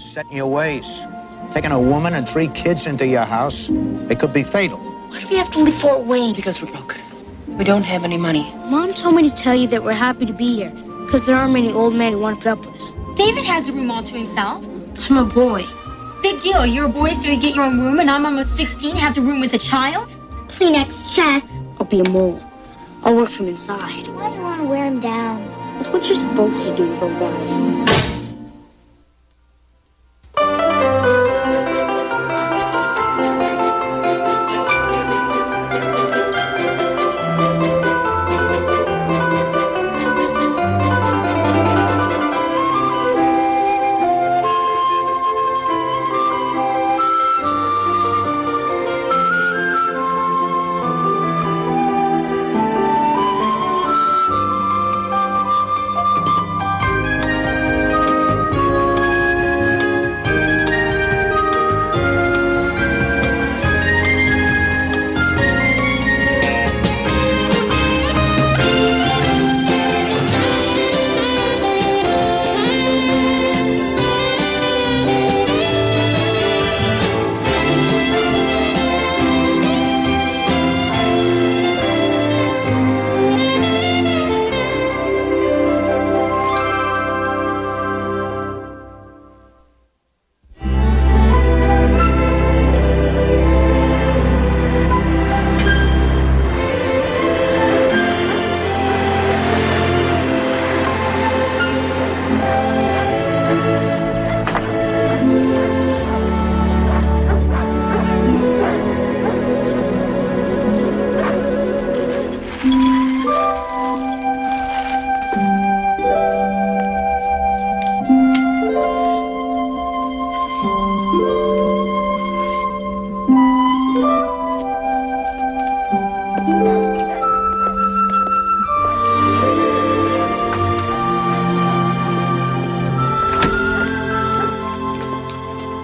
set in your ways. Taking a woman and 3 kids into your house, it could be fatal. Why do we have to leave Fort Wayne? Because we're broke. We don't have any money. Mom told me to tell you that we're happy to be here, because there aren't many old men who want to put up with us. David has a room all to himself. I'm a boy. Big deal. You're a boy, so you get your own room, and I'm almost 16, have the room with a child? Kleenex chest. I'll be a mole. I'll work from inside. Why do you want to wear him down? That's what you're supposed to do with old guys.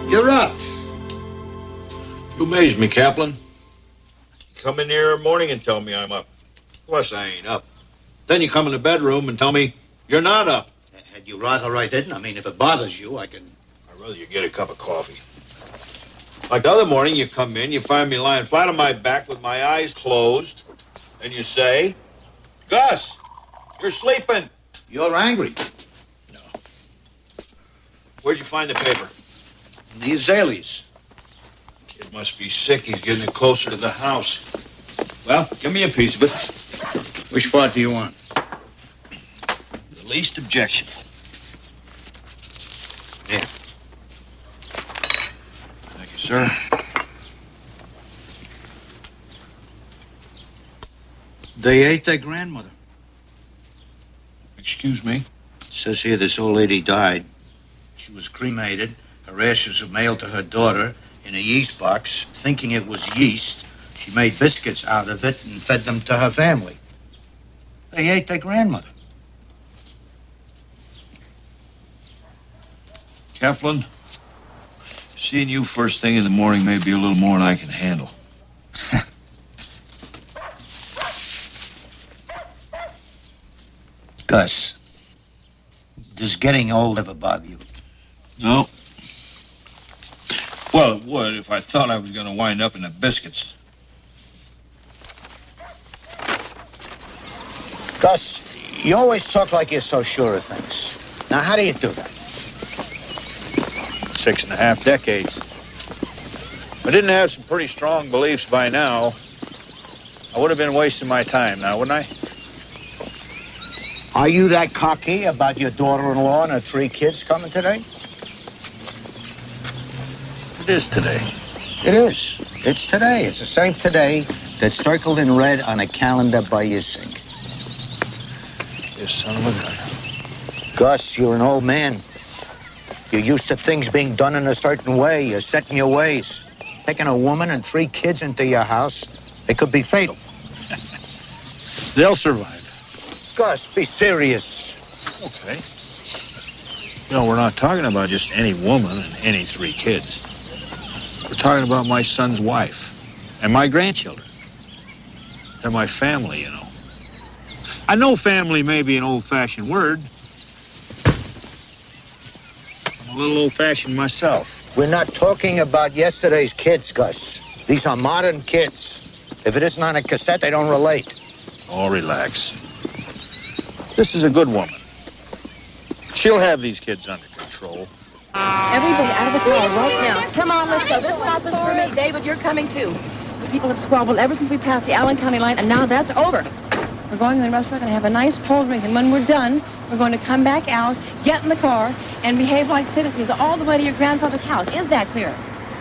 You're up. You amaze me, Kaplan. You come in here every morning and tell me I'm up. Of course I ain't up. Then you come in the bedroom and tell me you're not up. Had you rather I didn't? I mean, if it bothers you, I can... I'd rather you get a cup of coffee. Like the other morning, you come in, you find me lying flat on my back with my eyes closed, and you say, Gus, you're sleeping. You're angry. No. Where'd you find the paper? In the azaleas. Kid must be sick. He's getting it closer to the house. Well, give me a piece of it. Which part do you want? The least objection. Here. Thank you, sir. They ate their grandmother. Excuse me? It says here this old lady died. She was cremated. Her ashes were mailed to her daughter in a yeast box. Thinking it was yeast, she made biscuits out of it and fed them to her family. They ate their grandmother. Kaplan, seeing you first thing in the morning may be a little more than I can handle. Gus, does getting old ever bother you? No. Well, it would if I thought I was going to wind up in the biscuits. Gus, you always talk like you're so sure of things. Now, how do you do that? 6.5 decades. If I didn't have some pretty strong beliefs by now, I would have been wasting my time now, wouldn't I? Are you that cocky about your daughter-in-law and her 3 kids coming today? It is today. It is. It's today. It's the same today that's circled in red on a calendar by your sink. You son of a gun. Gus, you're an old man. You're used to things being done in a certain way. You're set in your ways. Taking a woman and 3 kids into your house, it could be fatal. They'll survive. Gus, be serious. Okay. You know, we're not talking about just any woman and any 3 kids. We're talking about my son's wife and my grandchildren. They're my family, you know. I know family may be an old-fashioned word, I'm a little old-fashioned myself. We're not talking about yesterday's kids, Gus. These are modern kids. If it isn't on a cassette, they don't relate. Oh, relax. This is a good woman. She'll have these kids under control. Everybody out of the car right now. Come on, let's go. This stop is for me. David, you're coming too. The people have squabbled ever since we passed the Allen County line, and now that's over. We're going to the restaurant and have a nice cold drink, and when we're done, we're going to come back out, get in the car, and behave like citizens all the way to your grandfather's house. Is that clear?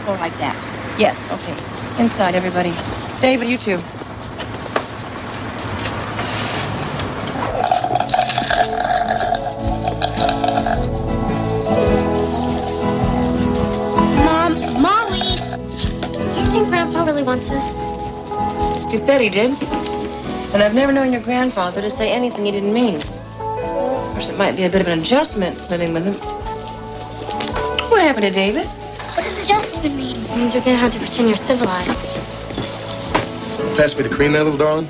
Go like that. Yes, okay. Inside, everybody. David, you too. Molly! Do you think Grandpa really wants us? You said he did. And I've never known your grandfather to say anything he didn't mean. Of course, it might be a bit of an adjustment living with him. What happened to David? What does adjustment mean? It means you're gonna have to pretend you're civilized. Pass me the cream there, little darling.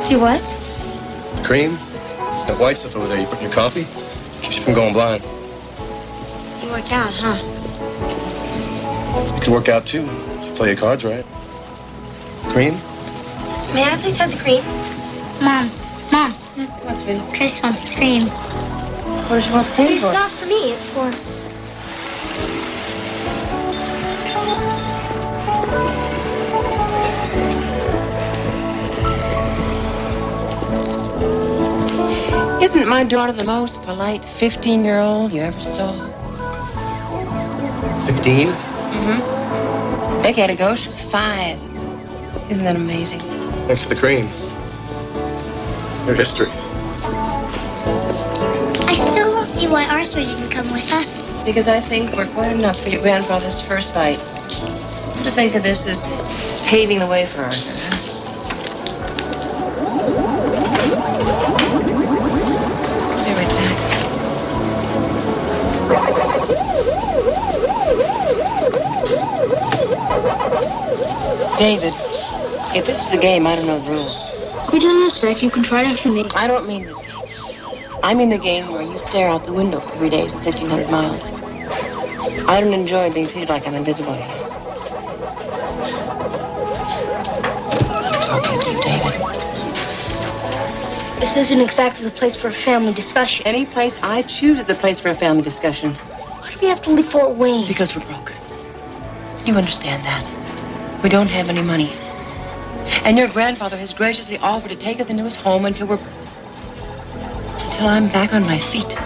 Do what? Cream? It's that white stuff over there you put in your coffee. Keeps you from going blind. You work out, huh? You could work out too, if you play your cards right. Cream? May I please have the cream? Mom. What's sweetie? Chris wants cream. What does she want the cream It's for? not for me, it's for... Isn't my daughter the most polite 15-year-old you ever saw? 15? Mm-hmm. A decade ago, she was 5. Isn't that amazing? Thanks for the cream. Your history. I still don't see why Arthur didn't come with us. Because I think we're quite enough for your grandfather's first bite. To think of this as paving the way for Arthur. I'll be right back. David, if this is a game, I don't know the rules. We're doing this, Zach. You can try it after me. I don't mean this game. I mean the game where you stare out the window for 3 days and 1,600 miles. I don't enjoy being treated like I'm invisible. I'm talking to you, David. This isn't exactly the place for a family discussion. Any place I choose is the place for a family discussion. Why do we have to leave Fort Wayne? Because we're broke. You understand that? We don't have any money. And your grandfather has graciously offered to take us into his home until I'm back on my feet.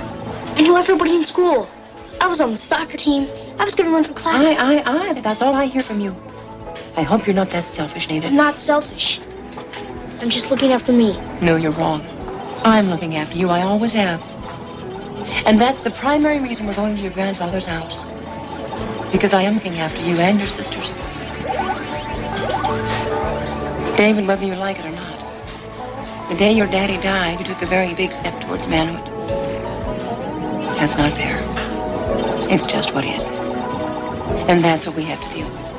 I knew everybody in school. I was on the soccer team. I was going to run for class. I. That's all I hear from you. I hope you're not that selfish, David. I'm not selfish. I'm just looking after me. No, you're wrong. I'm looking after you. I always have. And that's the primary reason we're going to your grandfather's house. Because I am looking after you and your sisters. David, whether you like it or not, the day your daddy died, you took a very big step towards manhood. That's not fair. It's just what is. And that's what we have to deal with.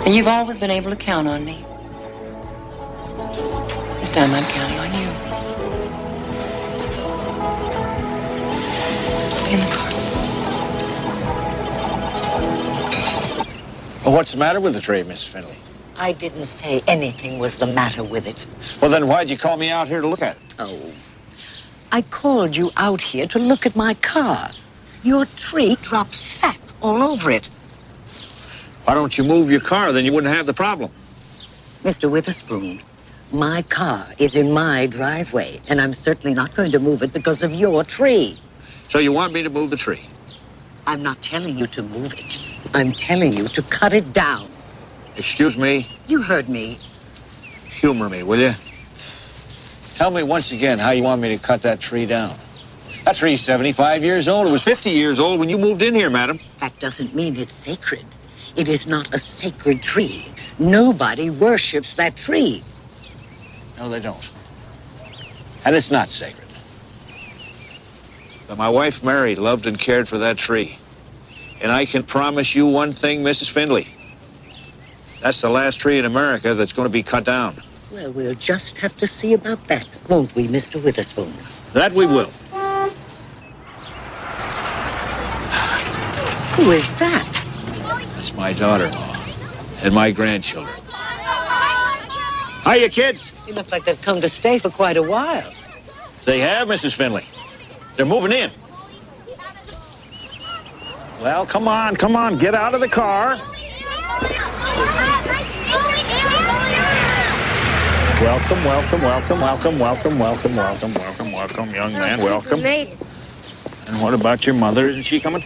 And you've always been able to count on me. This time I'm counting on you. In the car. Well, what's the matter with the tree, Miss Finley? I didn't say anything was the matter with it. Well, then why'd you call me out here to look at it? Oh, I called you out here to look at my car. Your tree dropped sap all over it. Why don't you move your car? Then you wouldn't have the problem. Mr. Witherspoon, my car is in my driveway, and I'm certainly not going to move it because of your tree. So you want me to move the tree? I'm not telling you to move it. I'm telling you to cut it down. Excuse me? You heard me. Humor me, will you? Tell me once again how you want me to cut that tree down. That tree's 75 years old. It was 50 years old when you moved in here, madam. That doesn't mean it's sacred. It is not a sacred tree. Nobody worships that tree. No, they don't. And it's not sacred. But my wife, Mary, loved and cared for that tree. And I can promise you one thing, Mrs. Findlay. That's the last tree in America that's going to be cut down. Well, we'll just have to see about that, won't we, Mr. Witherspoon? That we will. Who is that? That's my daughter-in-law and my grandchildren. Hiya, kids. They look like they've come to stay for quite a while. They have, Mrs. Finley. They're moving in. Well, come on, get out of the car. Welcome, young man, welcome. And what about your mother? Isn't she coming?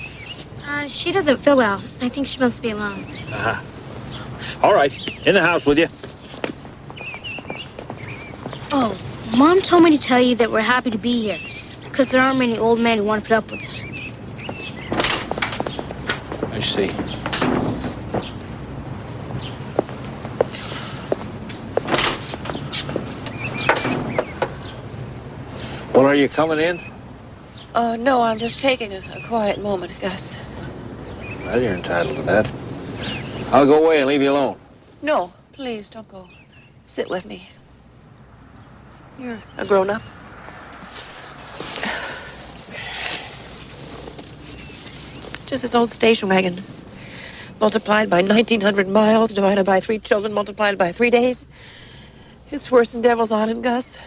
She doesn't feel well. I think she wants to be alone. All right, in the house with you. Oh, Mom told me to tell you that we're happy to be here because there aren't many old men who want to put up with us. I see. Well, are you coming in? No, I'm just taking a quiet moment, Gus. Well, you're entitled to that. I'll go away and leave you alone. No, please don't go. Sit with me. You're a grown-up. Just this old station wagon. Multiplied by 1,900 miles, divided by 3 children, multiplied by 3 days. It's worse than Devil's Island, Gus.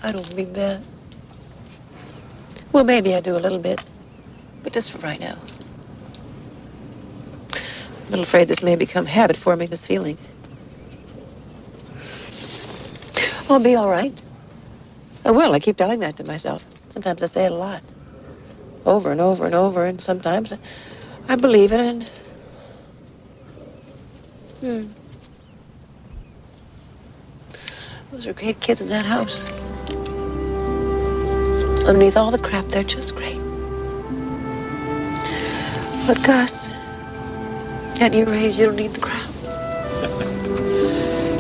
I don't believe that. Well, maybe I do a little bit. But just for right now. I'm a little afraid this may become habit forming, this feeling. I'll be all right. I will. I keep telling that to myself. Sometimes I say it a lot. Over and over and over. And sometimes I believe it and... Those are great kids in that house. Underneath all the crap, they're just great. But Gus, at your age, you don't need the crap.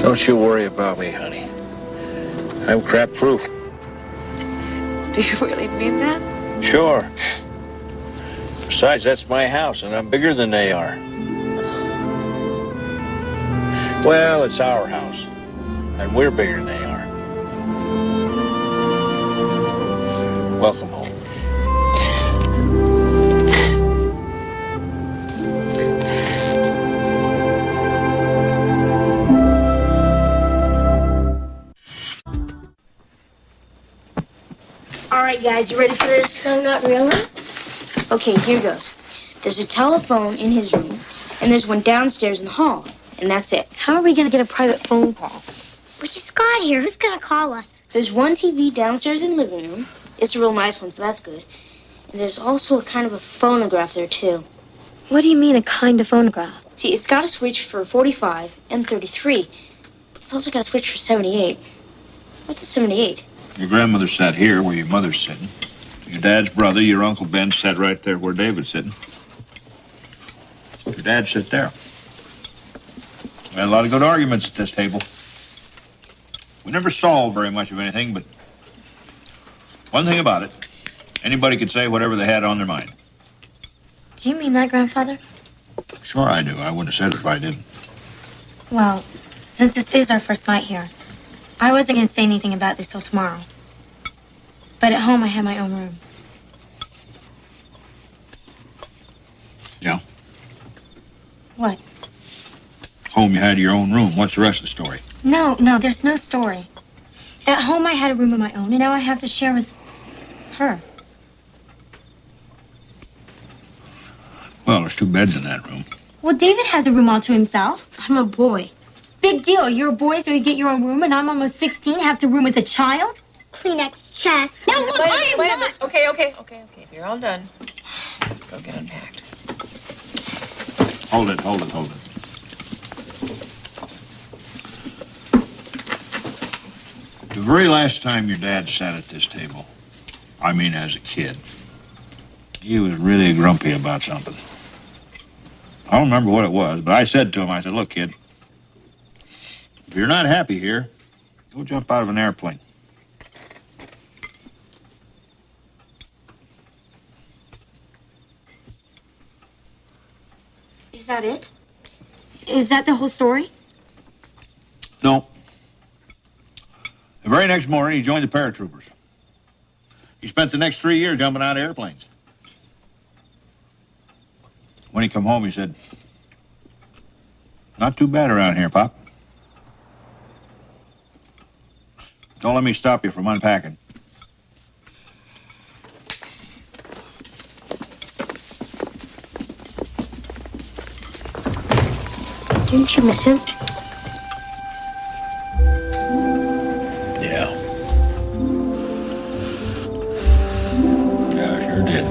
Don't you worry about me, honey. I'm crap-proof. Do you really mean that? Sure. Besides, that's my house, and I'm bigger than they are. Well, it's our house, and we're bigger than they are. Welcome home. All right, guys, you ready for this? No, not really. Okay, here goes. There's a telephone in his room, and there's one downstairs in the hall, and that's it. How are we gonna get a private phone call? We just got here. Who's gonna call us? There's one TV downstairs in the living room. It's a real nice one, so that's good. And there's also a kind of a phonograph there, too. What do you mean, a kind of phonograph? See, it's got a switch for 45 and 33. It's also got a switch for 78. What's a 78? Your grandmother sat here where your mother's sitting. Your dad's brother, your Uncle Ben, sat right there where David's sitting. Your dad sat there. We had a lot of good arguments at this table. We never solved very much of anything, but one thing about it, anybody could say whatever they had on their mind. Do you mean that, Grandfather? Sure I do. I wouldn't have said it if I didn't. Well, since this is our first night here, I wasn't gonna say anything about this till tomorrow. But at home, I have my own room. Yeah? What? Home, you had your own room. What's the rest of the story? No, there's no story. At home, I had a room of my own, and now I have to share with her. Well, there's 2 beds in that room. Well, David has a room all to himself. I'm a boy. Big deal. You're a boy, so you get your own room, and I'm almost 16, have to room with a child? Kleenex chest. No, look, I am not. Okay. If you're all done, go get unpacked. Hold it. The very last time your dad sat at this table, I mean as a kid, he was really grumpy about something. I don't remember what it was, but I said to him, I said, look, kid, if you're not happy here, go jump out of an airplane. Is that it? Is that the whole story? No. The very next morning, he joined the paratroopers. He spent the next 3 years jumping out of airplanes. When he come home, he said, "Not too bad around here, Pop. Don't let me stop you from unpacking." Didn't you miss him? Yeah. Yeah, I sure did.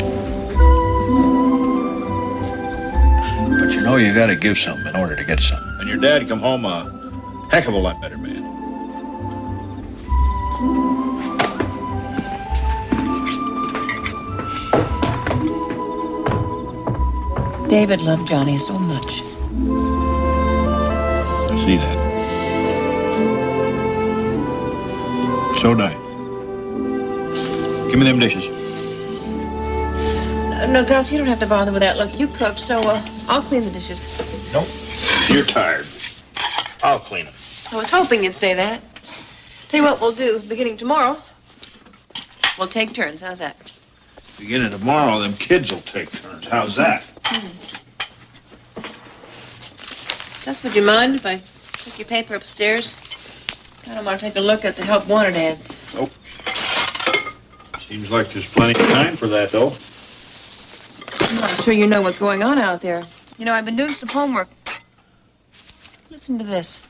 But you know you gotta give something in order to get something. And your dad come home a heck of a lot better man. David loved Johnny so much. I see that. So do I. Give me them dishes. No, Gus, you don't have to bother with that. Look, you cooked, so I'll clean the dishes. Nope. You're tired. I'll clean them. I was hoping you'd say that. Tell you what we'll do, beginning tomorrow, we'll take turns. How's that? Beginning tomorrow, them kids will take turns. How's that? Gus, would you mind if I took your paper upstairs? I don't want to take a look at the help wanted ads. Nope. Seems like there's plenty of time for that, though. I'm not sure you know what's going on out there. You know, I've been doing some homework. Listen to this.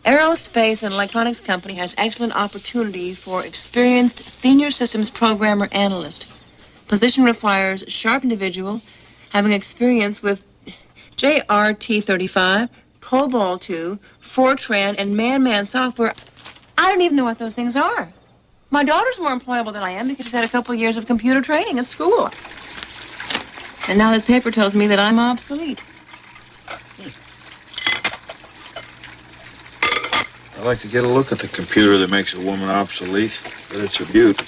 Aerospace and Electronics Company has excellent opportunity for experienced senior systems programmer analyst. Position requires sharp individual having experience with JRT35, COBOL 2, Fortran, and Man software. I don't even know what those things are. My daughter's more employable than I am because she's had a couple of years of computer training at school. And now this paper tells me that I'm obsolete. I'd like to get a look at the computer that makes a woman obsolete, but it's a beaut.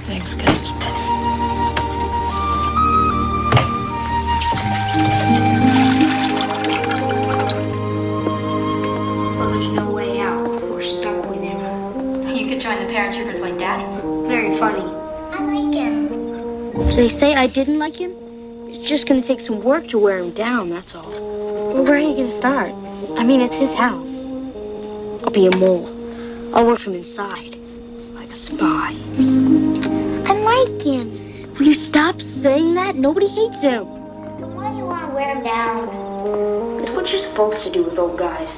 Thanks, Gus. Well, there's no way out. We're stuck with him. You could join the paratroopers like Daddy. Very funny. I like him. If they say I didn't like him, it's just gonna take some work to wear him down, that's all. Well, where are you gonna start? I mean, it's his house. I'll be a mole. I'll work from inside, like a spy. I like him. Will you stop saying that? Nobody hates him. Why do you want to wear him down? It's what you're supposed to do with old guys.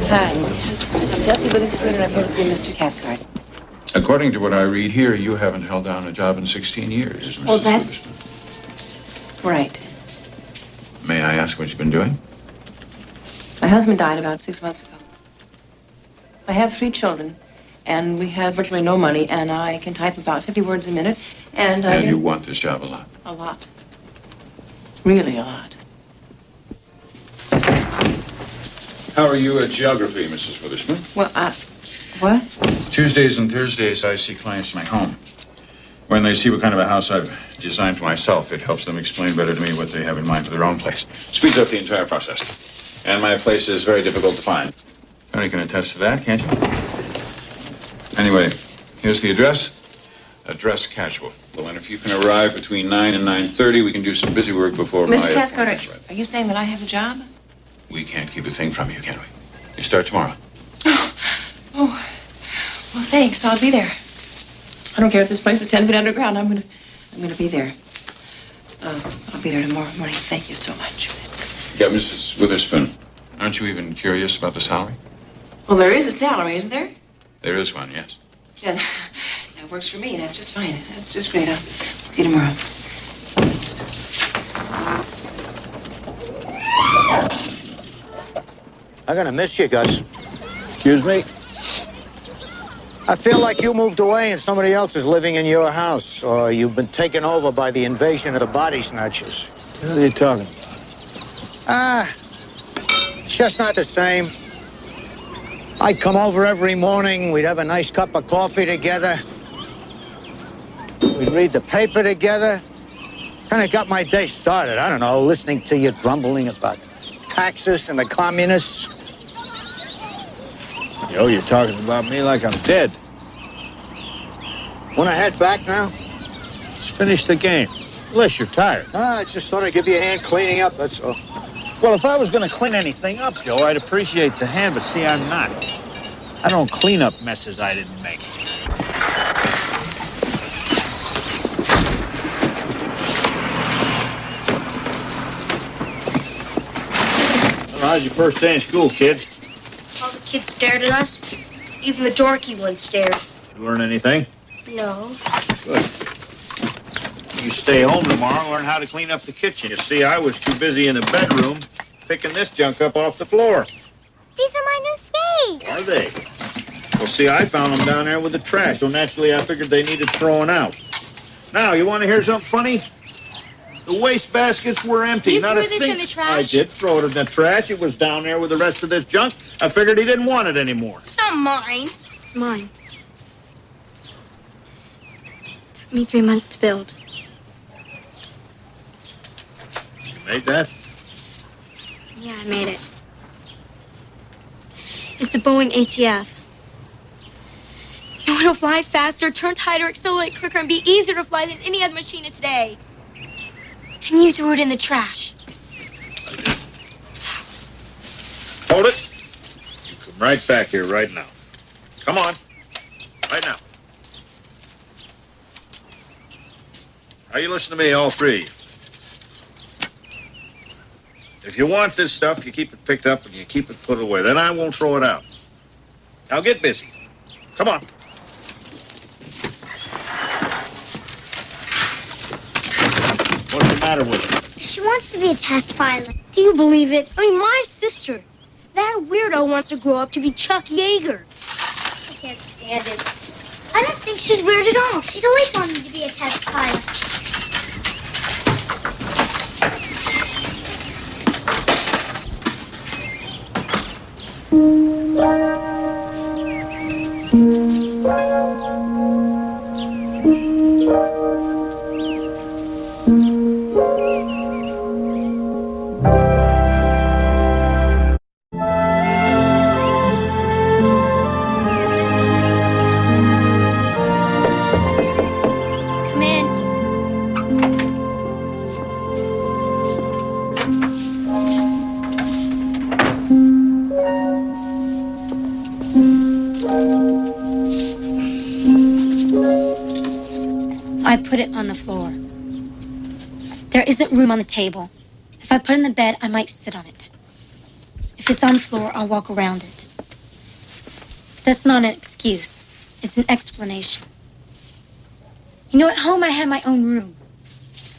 Hi. I'm Jessie Witherspoon, and I'm here to see Mr. Cathcart. According to what I read here, you haven't held down a job in 16 years. Well, Mrs. that's Witherspoon. right. May I ask what you've been doing? My husband died about 6 months ago. I have 3 children, and we have virtually no money, and I can type about 50 words a minute, and And you want this job a lot? A lot. Really a lot. How are you at geography, Mrs. Witherspoon? Well, what? Tuesdays and Thursdays, I see clients in my home. When they see what kind of a house I've designed for myself, it helps them explain better to me what they have in mind for their own place. Speeds up the entire process. And my place is very difficult to find. You can attest to that, can't you? Anyway, here's the address. Address casual. Well, and if you can arrive between 9 and 9:30, we can do some busy work before Mr. my... Cathcart, are you saying that I have a job? We can't keep a thing from you, can we? You start tomorrow. Oh, well, thanks. I'll be there. I don't care if this place is 10 feet underground. I'm gonna be there. I'll be there tomorrow morning. Thank you so much, Miss. Yeah, Mrs. Witherspoon, aren't you even curious about the salary? Well, there is a salary, isn't there? There is one, yes. Yeah, that works for me. That's just fine. That's just great. I'll see you tomorrow. I'm gonna miss you, Gus. Excuse me? I feel like you moved away and somebody else is living in your house, or you've been taken over by the invasion of the body snatchers. What are you talking about? It's just not the same. I'd come over every morning, we'd have a nice cup of coffee together. We'd read the paper together. Kind of got my day started, I don't know, listening to you grumbling about taxes and the communists. Yo, you're talking about me like I'm dead. Want to head back now? Let's finish the game. Unless you're tired. I just thought I'd give you a hand cleaning up, that's all. Well, if I was going to clean anything up, Joe, I'd appreciate the hand, but see, I'm not. I don't clean up messes I didn't make. Well, how's your first day in school, kids? All the kids stared at us. Even the dorky one stared. You learn anything? No. Good. You stay home tomorrow and learn how to clean up the kitchen. You see, I was too busy in the bedroom picking this junk up off the floor. These are my new skates. Are they? Well, see, I found them down there with the trash, so naturally I figured they needed throwing out. Now, you want to hear something funny? The waste baskets were empty. You Not threw a this thing. in the trash? I did throw it in the trash. It was down there with the rest of this junk. I figured he didn't want it anymore. It's not mine. It's mine. Took me 3 months to build. You made that? Yeah, I made it. It's a Boeing ATF. You know, it'll fly faster, turn tighter, accelerate quicker, and be easier to fly than any other machine of today. And you threw it in the trash. I did. Hold it. You come right back here right now. Come on. Right now. Now you listen to me, all three of you. If you want this stuff, you keep it picked up and you keep it put away. Then I won't throw it out. Now get busy. Come on. What's the matter with her? She wants to be a test pilot. Do you believe it? I mean, my sister. That weirdo wants to grow up to be Chuck Yeager. I can't stand it. I don't think she's weird at all. She's always wanted to be a test pilot. Come in. I put it on the floor. There isn't room on the table. If I put it in the bed, I might sit on it. If it's on the floor, I'll walk around it. That's not an excuse. It's an explanation. You know, at home I had my own room.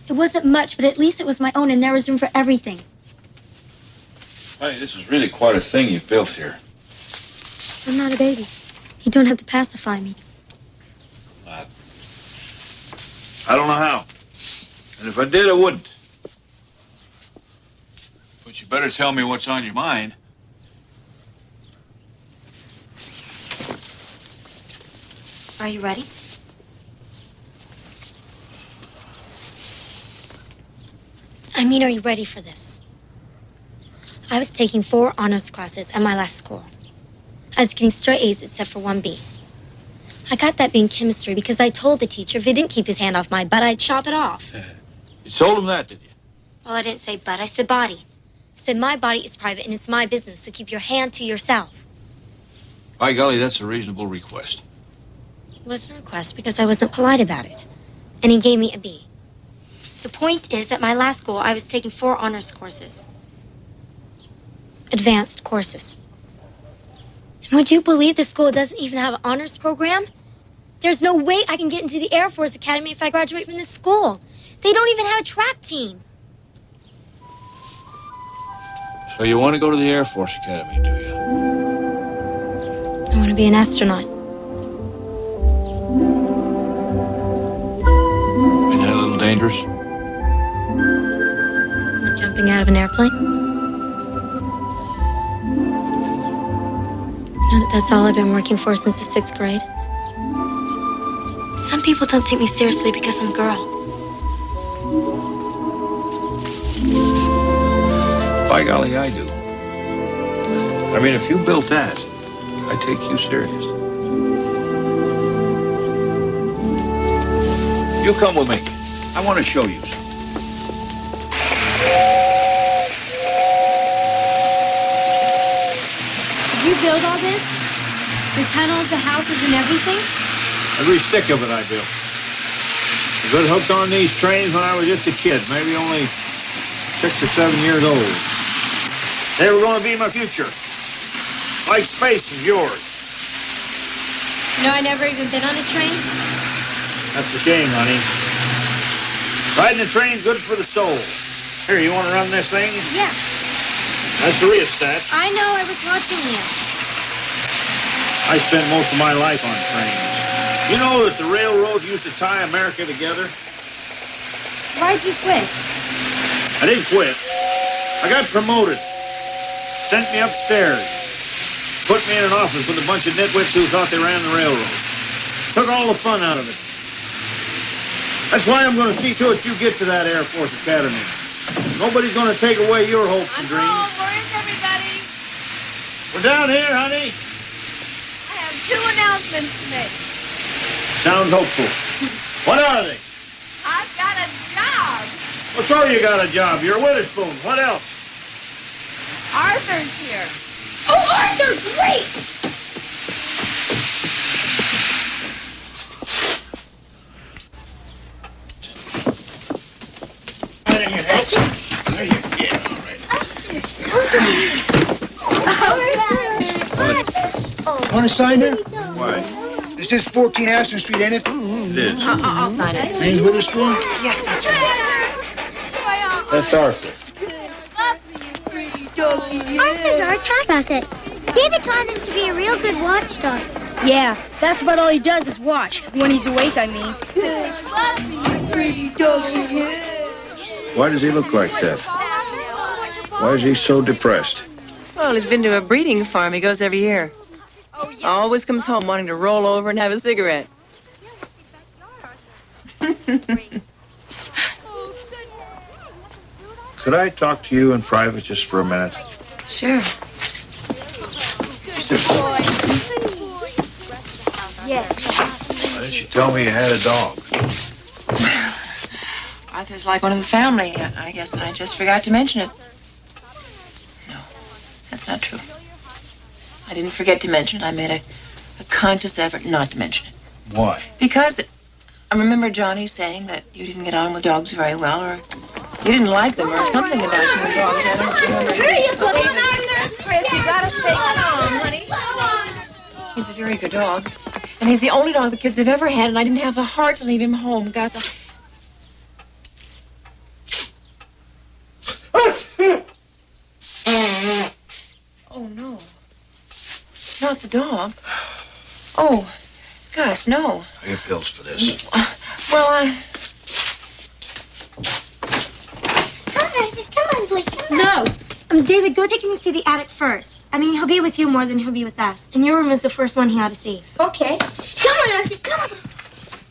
It wasn't much, but at least it was my own, and there was room for everything. Hey, this is really quite a thing you've built here. I'm not a baby. You don't have to pacify me. I don't know how. And if I did, I wouldn't. But you better tell me what's on your mind. Are you ready? I mean, are you ready for this? I was taking 4 honors classes at my last school. I was getting straight A's except for 1 B. I got that being chemistry because I told the teacher if he didn't keep his hand off my butt, I'd chop it off. You told him that, did you? Well, I didn't say butt, I said body. I said my body is private and it's my business, so keep your hand to yourself. By golly, that's a reasonable request. It wasn't a request because I wasn't polite about it. And he gave me a B. The point is, at my last school, I was taking 4 honors courses. Advanced courses. And would you believe the school doesn't even have an honors program? There's no way I can get into the Air Force Academy if I graduate from this school. They don't even have a track team. So you want to go to the Air Force Academy, do you? I want to be an astronaut. Isn't that a little dangerous? Like jumping out of an airplane. You know that's all I've been working for since the 6th grade? Some people don't take me seriously because I'm a girl. By golly, I do. I mean, if you built that, I take you serious. You come with me. I want to show you something. Did you build all this? The tunnels, the houses, and everything? Every stick of it I built. I got hooked on these trains when I was just a kid, maybe only 6 or 7 years old. They were going to be my future. Like space is yours. You know, I never even been on a train. That's a shame, honey. Riding a train's good for the soul. Here, you want to run this thing? Yeah. That's a rheostat. I know, I was watching you. I spent most of my life on trains. You know that the railroads used to tie America together? Why'd you quit? I didn't quit. I got promoted. Sent me upstairs. Put me in an office with a bunch of nitwits who thought they ran the railroad. Took all the fun out of it. That's why I'm going to see to it you get to that Air Force Academy. Nobody's going to take away your hopes and dreams. Where is everybody? We're down here, honey. I have 2 announcements to make. Sounds hopeful. What are they? I've got a job. Well, sure you got a job. You're a Witherspoon. What else? Arthur's here. Oh, Arthur, great! Want to sign her? Why? This is 14 Ashton Street, ain't it? It is. I'll sign it. Name's Witherspoon? Yes, that's right. That's Arthur. Arthur's our top asset. David taught him to be a real good watchdog. Yeah, that's about all he does is watch. When he's awake, I mean. Why does he look like that? Why is he so depressed? Well, he's been to a breeding farm. He goes every year. Always comes home wanting to roll over and have a cigarette. Could I talk to you in private just for a minute? Sure. Yes. Why didn't you tell me you had a dog? Arthur's like one of the family. I guess I just forgot to mention it. No, that's not true. I didn't forget to mention it. I made a conscious effort not to mention it. Why? Because I remember Johnny saying that you didn't get on with dogs very well, or you didn't like them, or something about you and dogs. I don't remember. Here you go, Arthur. Chris, you gotta stay calm, honey. He's a very good dog. And he's the only dog the kids have ever had, and I didn't have the heart to leave him home, Gus. Oh, no. Not the dog. Oh, Gus, no. I get pills for this. Well, Come, Arthur, come on, boy. Come on. No. David, go take him to see the attic first. I mean, he'll be with you more than he'll be with us. And your room is the first one he ought to see. Okay. Come on, Arthur, come on.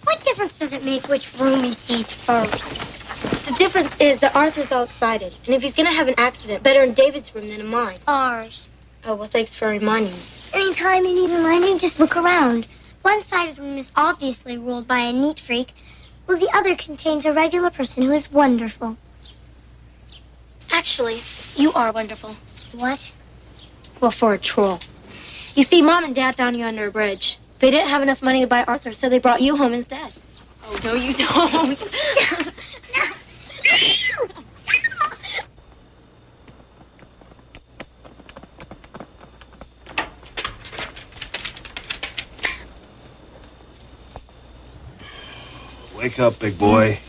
What difference does it make which room he sees first? The difference is that Arthur's all excited. And if he's going to have an accident, better in David's room than in mine. Ours. Oh, well, thanks for reminding me. Anytime you need reminding, just look around. One side of the room is obviously ruled by a neat freak, while the other contains a regular person who is wonderful. Actually, you are wonderful. What? Well, for a troll. You see, Mom and Dad found you under a bridge. They didn't have enough money to buy Arthur, so they brought you home instead. Oh, no, you don't. Wake up, big boy.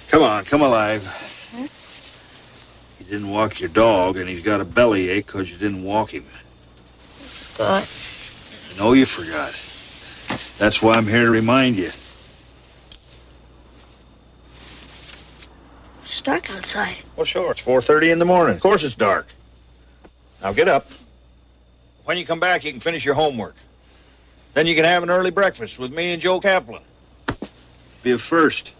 Come on, come alive. You didn't walk your dog, and he's got a bellyache because you didn't walk him. God. I know you forgot. That's why I'm here to remind you. It's dark outside. Well, sure, it's 4:30 in the morning. Of course it's dark. Now get up. When you come back, you can finish your homework. Then you can have an early breakfast with me and Joe Kaplan. Be a first.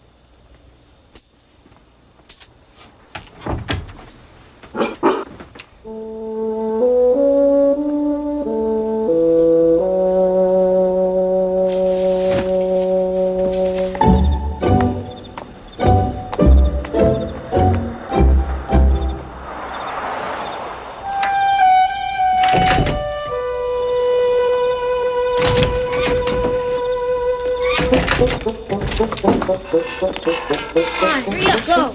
Come on, hurry up, go.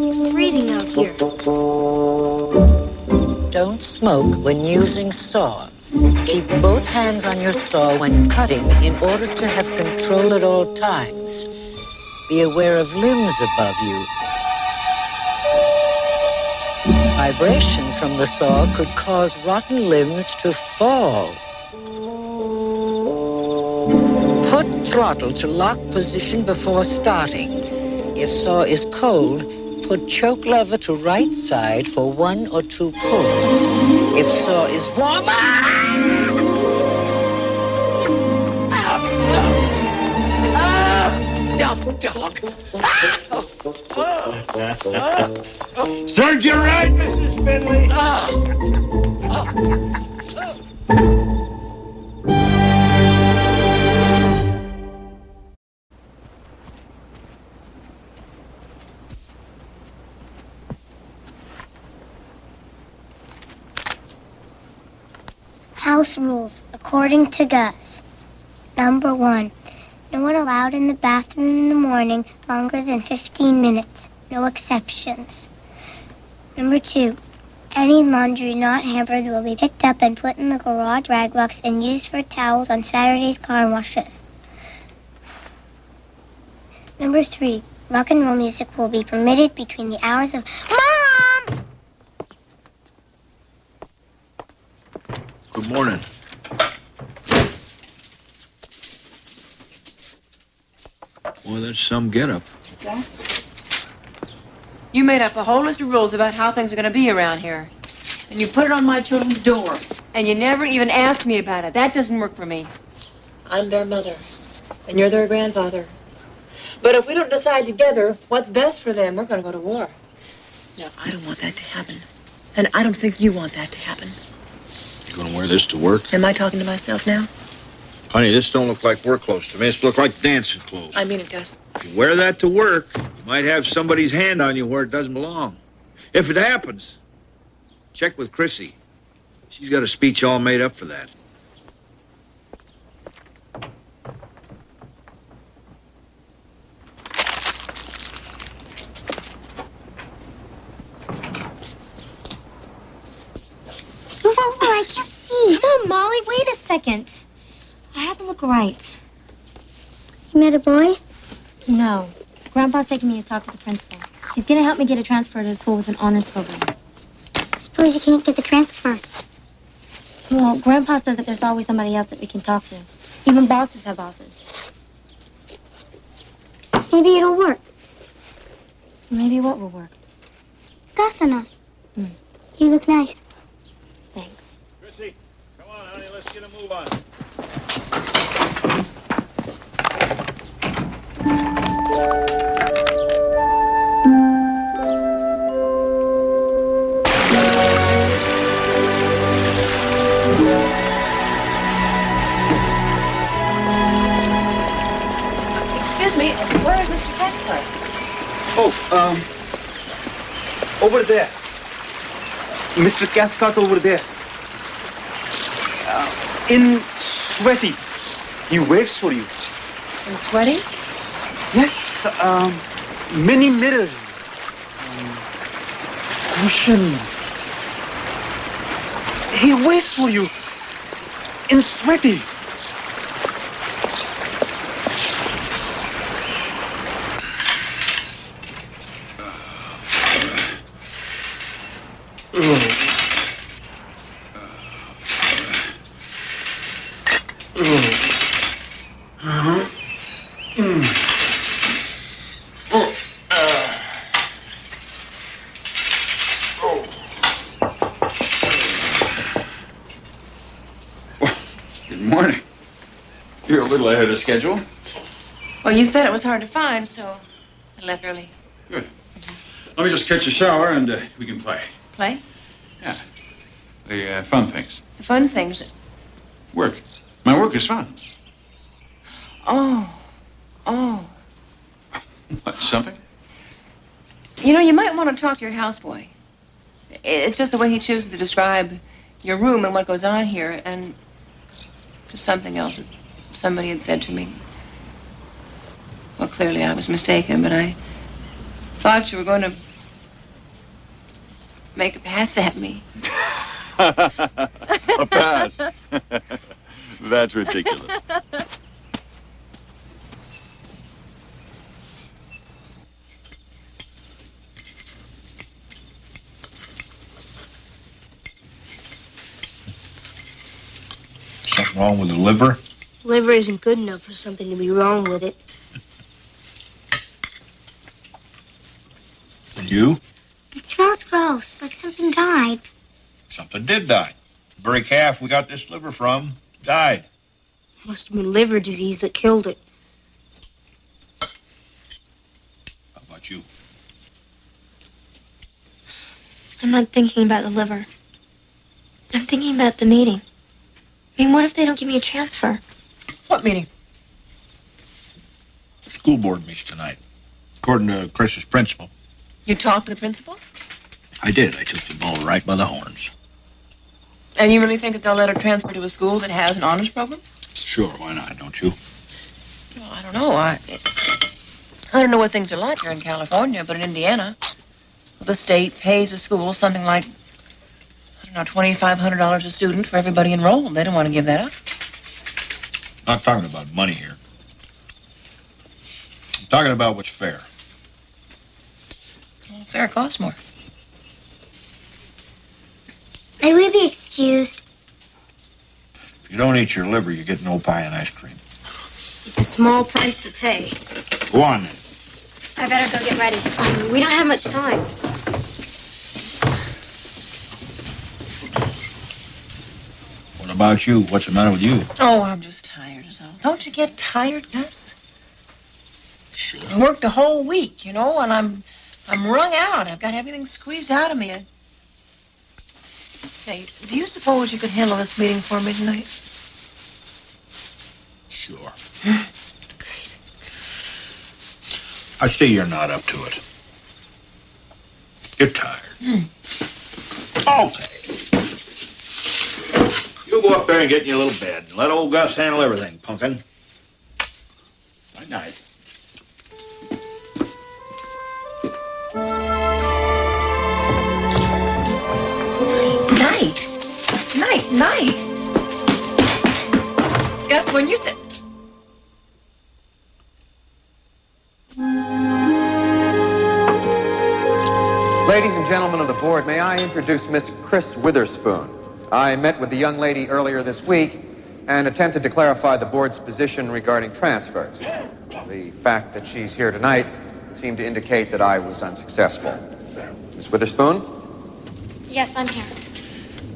It's freezing out here. Don't smoke when using saw. Keep both hands on your saw when cutting in order to have control at all times. Be aware of limbs above you. Vibrations from the saw could cause rotten limbs to fall. Put throttle to lock position before starting. If saw is cold, put choke lever to right side for 1 or 2 pulls. If saw is warm, dumb dog. Serves you right, Mrs. Finley. House rules, according to Gus. Number 1. No one allowed in the bathroom in the morning longer than 15 minutes. No exceptions. Number 2. Any laundry not hampered will be picked up and put in the garage rag box and used for towels on Saturday's car washes. Number 3. Rock and roll music will be permitted between the hours of... Mom! Good morning. Boy, that's some getup. Gus? You made up a whole list of rules about how things are going to be around here. And you put it on my children's door. And you never even asked me about it. That doesn't work for me. I'm their mother. And you're their grandfather. But if we don't decide together what's best for them, we're going to go to war. No, I don't want that to happen. And I don't think you want that to happen. You gonna wear this to work? Am I talking to myself now? Honey, this don't look like work clothes to me. This look like dancing clothes. I mean it, Gus. If you wear that to work, you might have somebody's hand on you where it doesn't belong. If it happens, check with Chrissy. She's got a speech all made up for that. Move over, I can't see. Come on, Molly, wait a second. I have to look right. You met a boy? No. Grandpa's taking me to talk to the principal. He's going to help me get a transfer to a school with an honors program. Suppose you can't get the transfer. Well, Grandpa says that there's always somebody else that we can talk to. Even bosses have bosses. Maybe it'll work. Maybe what will work? Gus and us. You look nice. Thanks. Chrissy, come on, honey, let's get a move on. Yes, Clay. Oh, over there. Mr. Cathcart over there. In sweaty. He waits for you. In sweaty? Yes, many mirrors. Cushions. He waits for you. In sweaty. Good morning. You're a little ahead of schedule. Well, you said it was hard to find, so I left early. Good. Let me just catch a shower and we can play. Play? Yeah. The fun things. The fun things. Work. My work is fun. Oh. What, something? You know, you might want to talk to your houseboy. It's just the way he chooses to describe your room and what goes on here, and just something else that somebody had said to me. Well, clearly I was mistaken, but I thought you were going to make a pass at me. A pass? That's ridiculous. Something wrong with the liver? Liver isn't good enough for something to be wrong with it. And you? It smells gross, like something died. Something did die. The very calf we got this liver from died. Must have been liver disease that killed it. How about you? I'm not thinking about the liver. I'm thinking about the meeting. I mean, what if they don't give me a transfer? What meeting? The school board meets tonight. According to Chris's principal. You talked to the principal? I did. I took the bull right by the horns. And you really think that they'll let her transfer to a school that has an honors program? Sure, why not, don't you? Well, I don't know. I don't know what things are like here in California, but in Indiana, the state pays a school something like, I don't know, $2,500 a student for everybody enrolled. They don't want to give that up. Not talking about money here. I'm talking about what's fair. Well, fair costs more. May we be excused? If you don't eat your liver, you get no pie and ice cream. It's a small price to pay. Go on, then. I better go get ready. We don't have much time. What about you? What's the matter with you? Oh, I'm just tired as hell. Don't you get tired, Gus? I worked a whole week, you know, and I'm wrung out. I've got everything squeezed out of me. Say, do you suppose you could handle this meeting for me tonight? Sure. Great. I see you're not up to it. You're tired. Okay. You go up there and get in your little bed and let old Gus handle everything, pumpkin. Night night. Night. Gus, when you said... Ladies and gentlemen of the board, may I introduce Miss Chris Witherspoon. I met with the young lady earlier this week and attempted to clarify the board's position regarding transfers. The fact that she's here tonight seemed to indicate that I was unsuccessful. Miss Witherspoon? Yes, I'm here.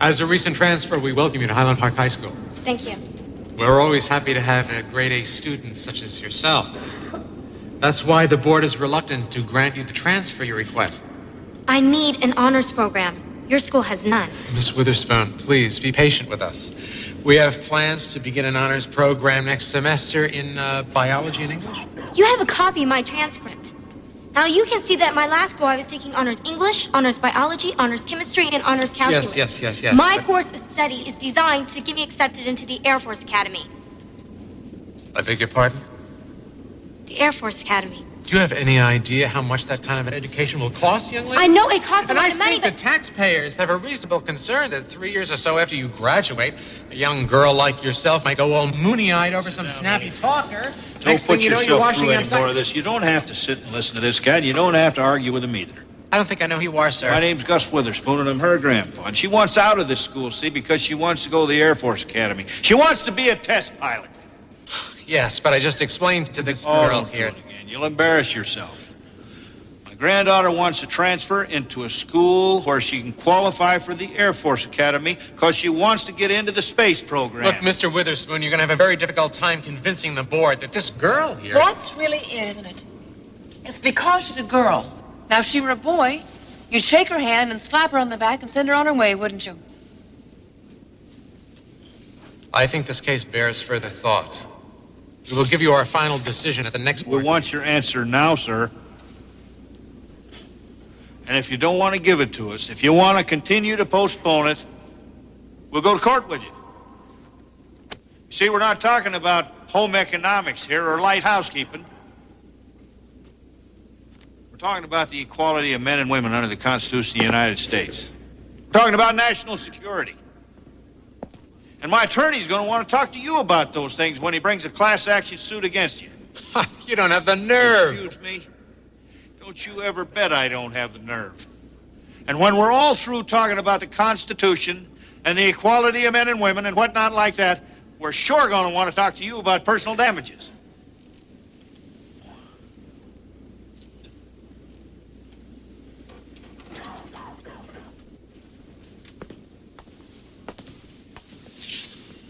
As a recent transfer, we welcome you to Highland Park High School. Thank you. We're always happy to have a grade A student such as yourself. That's why the board is reluctant to grant you the transfer you request. I need an honors program. Your school has none. Miss Witherspoon, please be patient with us. We have plans to begin an honors program next semester in biology and English. You have a copy of my transcript. Now, you can see that at my last go, I was taking honors English, honors biology, honors chemistry, and honors calculus. Yes. My course of study is designed to get me accepted into the Air Force Academy. I beg your pardon? The Air Force Academy. Do you have any idea how much that kind of an education will cost, young lady? I know it costs a And lot I of money, think but... the taxpayers have a reasonable concern that 3 years or so after you graduate, a young girl like yourself might go all moony-eyed over some snappy talker. Don't Next thing put you know, you're yourself washing through up... any more of this. You don't have to sit and listen to this guy, and you don't have to argue with him either. I don't think I know who you are, sir. My name's Gus Witherspoon, and I'm her grandpa. And she wants out of this school, see, because she wants to go to the Air Force Academy. She wants to be a test pilot. Yes, but I just explained to this girl here. Again. You'll embarrass yourself. My granddaughter wants to transfer into a school where she can qualify for the Air Force Academy because she wants to get into the space program. Look, Mr. Witherspoon, you're going to have a very difficult time convincing the board that this girl here... That's really it, isn't it? It's because she's a girl. Now, if she were a boy, you'd shake her hand and slap her on the back and send her on her way, wouldn't you? I think this case bears further thought. We will give you our final decision at the next board. We want your answer now, sir. And if you don't want to give it to us, if you want to continue to postpone it, we'll go to court with you. See, we're not talking about home economics here or light housekeeping. We're talking about the equality of men and women under the Constitution of the United States. We're talking about national security. And my attorney's going to want to talk to you about those things when he brings a class action suit against you. You don't have the nerve. Excuse me. Don't you ever bet I don't have the nerve. And when we're all through talking about the Constitution and the equality of men and women and whatnot like that, we're sure going to want to talk to you about personal damages.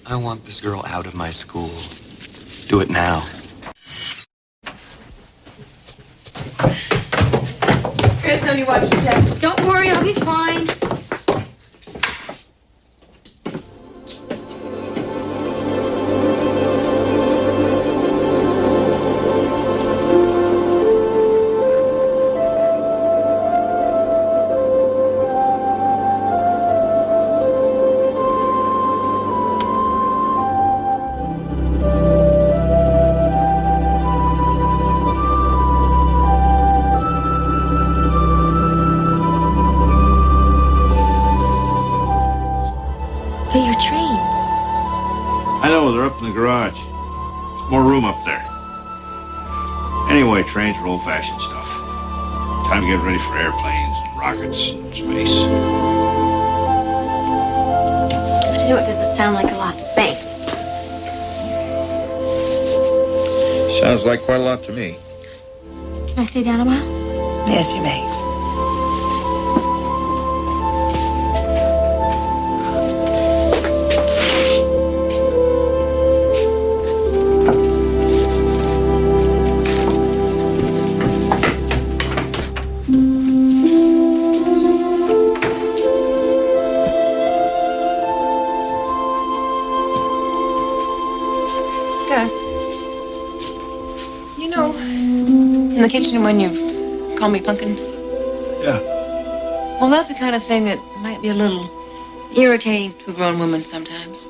I want this girl out of my school. Do it now. Here, Sonny, watch your step. Don't worry, I'll be fine. But your trains. I know, they're up in the garage. There's more room up there. Anyway, trains are old-fashioned stuff. Time to get ready for airplanes, rockets, and space. I know it doesn't sound like a lot. Thanks. Sounds like quite a lot to me. Can I stay down a while? Yes, you may. Gus, you know, in the kitchen when you call me Pumpkin? Yeah. Well, that's the kind of thing that might be a little irritating to a grown woman sometimes.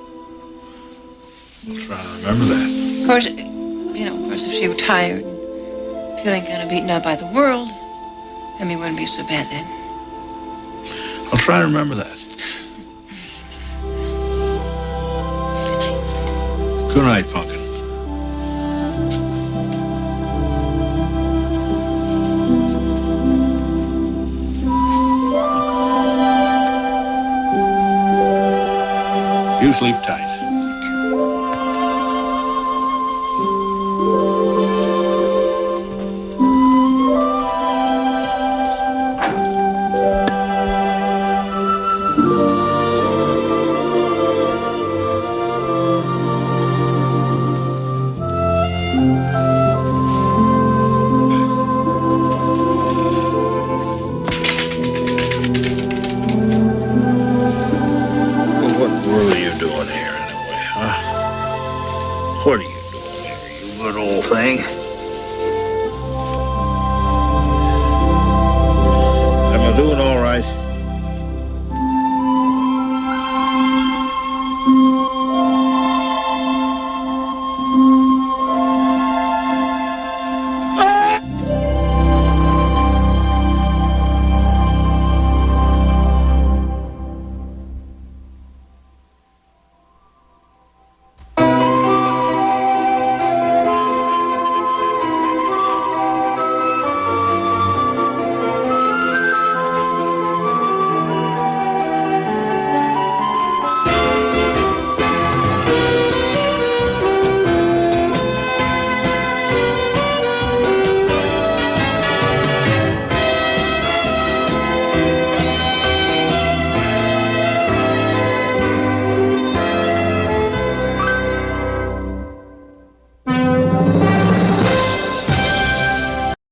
I'm trying to remember that. Of course, if she were tired and feeling kind of beaten up by the world, I mean, it wouldn't be so bad then. I'll try to remember that. Good night, Pumpkin. You sleep tight. What are you doing here, you good old thing? doing all right.